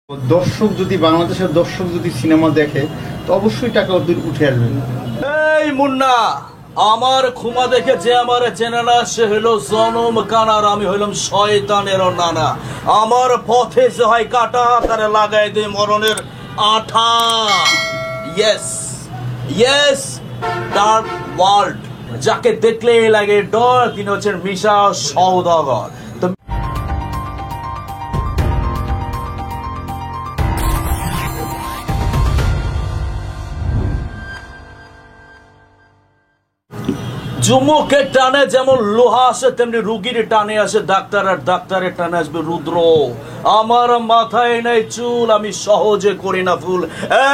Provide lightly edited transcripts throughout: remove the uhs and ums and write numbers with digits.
দর্শক যদি বাংলাদেশের দর্শক যদি সিনেমা দেখে তো অবশ্যই টাকা ওদের উঠে আসবে। এই মুন্না, আমার খুমা দেখে যে আমার চেনে না সে হলো জনম কানার, আমি হইলাম শয়তানের নানা। আমার পথে যে হয় কাটা তারে লাগাই দে মরণের আঠা। ইয়েস ইয়েস, ডার্ক ওয়ার্ল্ড, যাকে দেখলেই লাগে ডর, তিনি হচ্ছেন মিশা সওদাগর। তো যুমুকের টানে যেমন লোহা আসে তেমনি রুগীর টানে আসে ডাক্তার, আর ডাক্তারের টানে আসবে রুদ্র। আমার মাথায় নেই চুল, আমি সহজে করি না ফুল।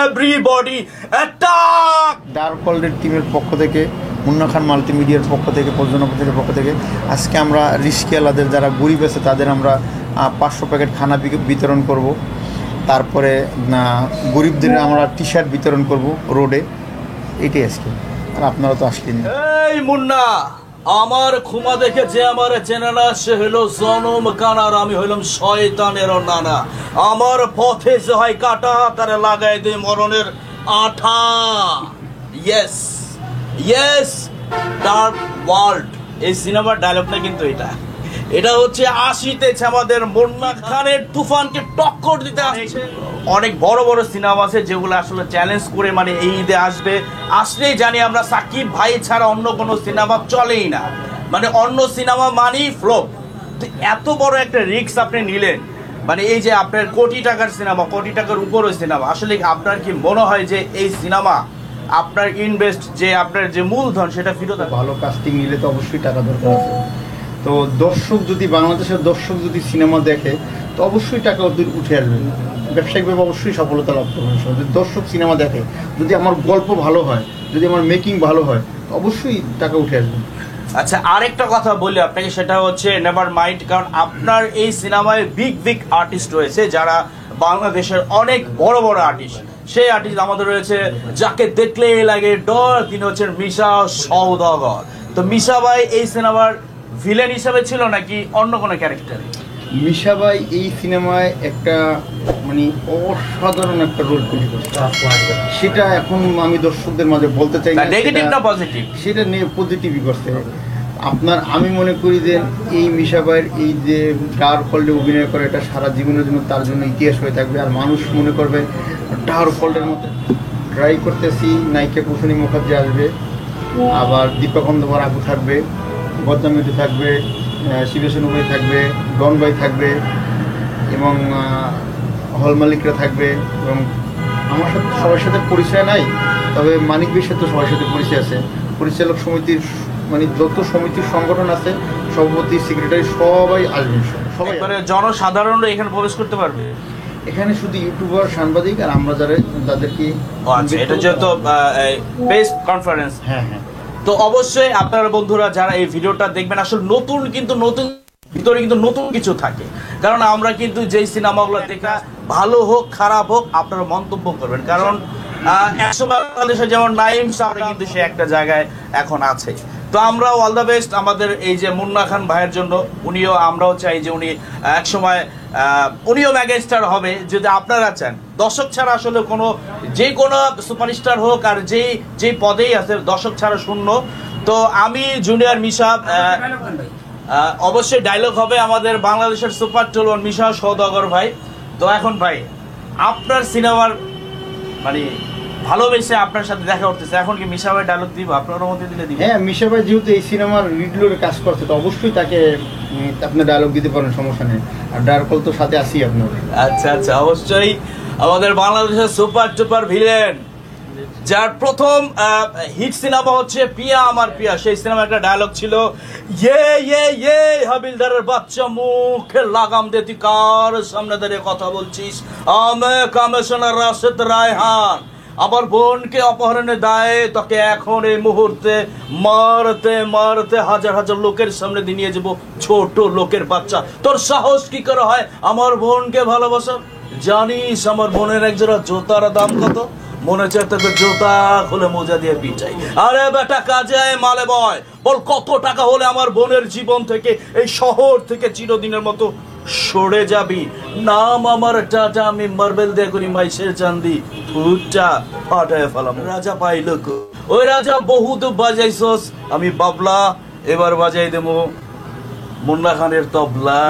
Everybody attack! ডার্ক ওয়ার্ল্ডের টিমের পক্ষ থেকে, মুন্না খান মাল্টিমিডিয়ার পক্ষ থেকে, প্রযোজনা পক্ষ থেকে আজকে আমরা রিস্কিওয়ালাদের যারা গরিব আছে তাদের আমরা 500 প্যাকেট খানা বিতরণ করব। তারপরে গরিবদের আমরা টি শার্ট বিতরণ করব রোডে। এটাই আজকে। আর আপনারা তো আসলেন। এই মুন্না, আমার খুমা দেখে যে আমার চেনে না সে হলো জনম কানার, আমি হইলাম শয়তানের নানা। আমার পথে যে হয় কাটা তারে লাগাই দে মরণের আঠা। ইয়েস ইয়েস, ডার্ক ওয়ার্ল্ড, এই সিনেমার ডায়লগটা কিন্তু এটা হচ্ছে 80-তে আমাদের মুন্না খানের তুফানকে টক্কর দিতে আসছে। অনেক বড় বড় সিনেমা আছে যেগুলো আসলে চ্যালেঞ্জ করে মানে এই ঈদে আসলেই জানি আমরা সাকিব ভাই ছাড়া অন্য কোনো সিনেমা চলেই না, মানে অন্য সিনেমা মানেই ফ্লপ। তো এত বড় একটা রিস্ক আপনি নিলেন, মানে এই যে আপনার কোটি টাকার সিনেমা, কোটি টাকার উপরও সিনেমা, আসলে আপনার কি মনে হয় যে এই সিনেমা আপনার ইনভেস্ট যে আপনার যে মূলধন সেটা ফেরত? ভালো কাস্টিং নিলে তো অবশ্যই টাকা দরকার আছে। তো দর্শক যদি বাংলাদেশের দর্শক যদি সিনেমা দেখে তো অবশ্যই টাকা ওদের উঠে আসবে, ব্যবসায়িকভাবে অবশ্যই সফলতা লাভ করবে। যদি দর্শক সিনেমা দেখে, যদি আমার গল্প ভালো হয়, যদি আমার মেকিং ভালো হয়, তো অবশ্যই টাকা উঠে আসবে। আচ্ছা, আরেকটা কথা বলি আপনাকে, সেটা হচ্ছে নেভার মাইন্ড, কারণ আপনার এই সিনেমায় বিগ আর্টিস্ট রয়েছে যারা বাংলাদেশের অনেক বড় বড় আর্টিস্ট। সেই আর্টিস্ট আমাদের রয়েছে যাকে দেখলেই লাগে ডর, তিনি হচ্ছেন মিশা সওদাগর। তো মিশা ভাই এই সিনেমার ভিলেন হিসেবে ছিল নাকি অন্য কোনো ক্যারেক্টার? মিশা ভাই এই সিনেমায় একটা মানে অসাধারণ একটা রোল প্লে করছে। সেটা এখন আমি দর্শকদের মাঝে বলতে চাই না নেগেটিভ না পজিটিভ, সেটা পজিটিভই করছে। আমি মনে করি যে এই মিশা ভাইয়ের এই যে ডার্ক ওয়ার্ল্ডে অভিনয় করে এটা সারা জীবনের জন্য তার জন্য ইতিহাস হয়ে থাকবে। আর মানুষ মনে করবে ডার্ক ওয়ার্ল্ডের মতো ট্রাই করতেছি। নায়িকা কুশলী মুখার্জি আসবে, আবার দীপক বন্দ্যোপাধ্যায় আপু থাকবে, বদনামিটি থাকবে, শিবেশন ভাই থাকবে, ডন ভাই থাকবে, এবং হল মালিকরা থাকবে। এবং আমার সাথে সবার সাথে পরিচয় নাই, তবে মানিক ভাইয়ের সাথে সবার সাথে পরিচয় আছে। পরিচালক সমিতির মানে যত সমিতির সংগঠন আছে, সভাপতি, সেক্রেটারি সবাই আসবেন। সবাই জনসাধারণরা এখানে প্রবেশ করতে পারবে। এখানে শুধু ইউটিউবার, সাংবাদিক আর আমরা যাদেরকে এটা যেহেতু বেস্ট কনফারেন্স। হ্যাঁ হ্যাঁ, তো অবশ্যই আপনারা বন্ধুরা যারা এই ভিডিওটা দেখবেন, আসলে নতুন ভিতরে কিন্তু নতুন কিছু থাকে। কারণ আমরা কিন্তু যেই সিনেমাগুলো দেখা, ভালো হোক খারাপ হোক, আপনারা মন্তব্য করবেন। কারণ একসময় বাংলাদেশে যেমন নাইম সাহেব কিন্তু সে একটা জায়গায় এখন আছে। তো আমরা অল দ্য বেস্ট আমাদের এই যে মুন্না খান ভাইয়ের জন্য। আমরাও চাই যে উনি একসময় উনিও মেগাস্টার হবে, যদি আপনারা চান। দর্শক ছাড়া আসলে যে কোনো সুপারস্টার হোক আর যেই পদেই আছে, দর্শক ছাড়া শূন্য। তো আমি জুনিয়র মিশা, অবশ্যই ডায়লগ হবে আমাদের বাংলাদেশের সুপার টুলন মিশা সওদাগর ভাই। তো এখন ভাই আপনার সিনেমার মানে ভালোবেসে আপনার সাথে দেখা করতেছে, এখন কি মিশা ভাই ডায়লগ দিব? আপনার মধ্যে দিলে দিব? হ্যাঁ, মিশা ভাই যেহেতু এই সিনেমার রিডলোরে কাজ করছে তো অবশ্যই তাকে আপনি ডায়লগ দিতে পারেন, সমস্যা নেই। আর ডায়লগ তো সাথে আসি আপনার। আচ্ছা, অবশ্যই আমাদের বাংলাদেশের সুপার টুপার ভিলেন, যার প্রথম হিট সিনেমা হচ্ছে পিয়া আমার পিয়া। সেই সিনেমা একটা ডায়লগ ছিল, ইয়ে হাবিলদারের বাচ্চা, মুখে লাগাম দে, তুই কার সামনে দাঁড়িয়ে কথা বলছিস? আমি কমিশনার রাশেদ রায়হান, আমার বোনকে অপহরণের দায়ে তোকে এখন এই মুহূর্তে মারতে হাজার লোকের সামনে দিয়ে নিয়ে যাবো, ছোট লোকের বাচ্চা। তোর সাহস কি করে হয় আমার বোনকে ভালোবাসা? জানিস আমার বোনের একজোড়া জুতার দাম কত? মনে হচ্ছে তোকে জুতা খুলে মোজা দিয়ে পিটাই। আরে বেটা, কাজে মালে বয়, বল কত টাকা হলে আমার বোনের জীবন থেকে, এই শহর থেকে চিরদিনের মতো সরে যাবি। নাম আমার টাটা, আমি মার্বেল দিয়ে করি মাইসের চান্দি, ফুটটা ফাটায় ফেলাম। রাজা পাইল কো? ওই রাজা বহুত বাজাইছস, আমি বাবলা, এবার বাজাই দেবো মুন্না খানের তবলা।